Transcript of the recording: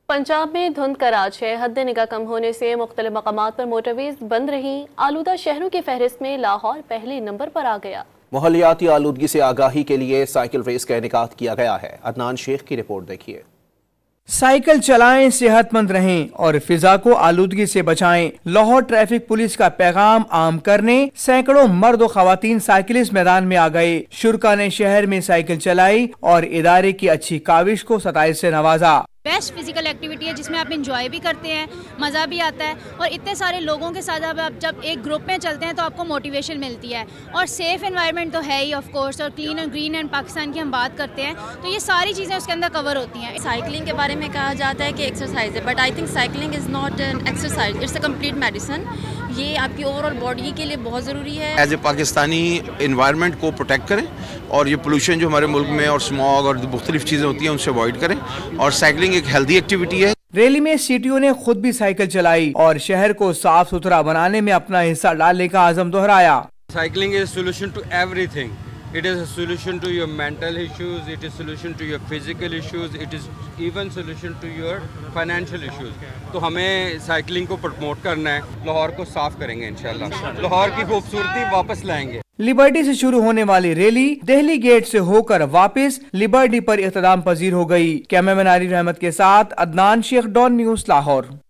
پنجاب میں دھند کا راج ہے۔ حد نگاہ کم ہونے سے مختلف مقامات پر موٹرویز بند رہیں۔ آلودہ شہروں کی فہرست میں لاہور پہلے نمبر پر آ گیا۔ ماحولیاتی آلودگی سے آگاہی کے لیے سائیکل ریس کا انعقاد کیا گیا ہے۔ عدنان شیخ کی رپورٹ دیکھیے۔ سائیکل چلائیں، صحت مند رہیں اور فضا کو آلودگی سے بچائیں، لاہور ٹریفک پولیس کا پیغام عام کرنے سینکڑوں مرد و خواتین سائیکلسٹ میدان میں آ گئے۔ شرکا نے شہر میں سائیکل چلائی اور ادارے کی اچھی کاوش کو ستائش سے نوازا۔ بیسٹ فزیکل ایکٹیویٹی ہے جس میں آپ انجوائے بھی کرتے ہیں، مزہ بھی آتا ہے، اور اتنے سارے لوگوں کے ساتھ آپ جب ایک گروپ میں چلتے ہیں تو آپ کو موٹیویشن ملتی ہے، اور سیف انوائرمنٹ تو ہے ہی آف کورس، اور clean and green and Pakistan کی ہم بات کرتے ہیں تو یہ ساری چیزیں اس کے اندر کور ہوتی ہیں۔ سائیکلنگ کے بارے میں کہا جاتا ہے کہ ایکسرسائز ہے، but I think cycling is not an exercise, it's a complete medicine. یہ آپ کی اوور آل باڈی کے لیے بہت ضروری ہے۔ ایز اے پاکستانی انوائرمنٹ کو پروٹیکٹ کریں اور یہ پولوشن جو ہمارے ملک میں اور اسموگ اور مختلف چیزیں ہوتی ہیں ان سے اوائڈ کریں، اور سائیکلنگ ایک ہیلدی ایکٹیویٹی ہے۔ ریلی میں سیٹیوں نے خود بھی سائیکل چلائی اور شہر کو صاف ستھرا بنانے میں اپنا حصہ ڈالنے کا عزم دہرایا۔ Cycling is a solution to everything. It is a solution to your mental issues, it is a solution to your physical issues, it is even solution to your financial issues. تو ہمیں سائیکلنگ کو promote کرنا ہے، لاہور کو صاف کریں گے انشاءاللہ، لاہور کی خوبصورتی واپس لائیں گے۔ لبرٹی سے شروع ہونے والی ریلی دہلی گیٹ سے ہو کر واپس لبرٹی پر اختتام پذیر ہو گئی۔ کیمرہ مین علی رحمت کے ساتھ عدنان شیخ، ڈان نیوز، لاہور۔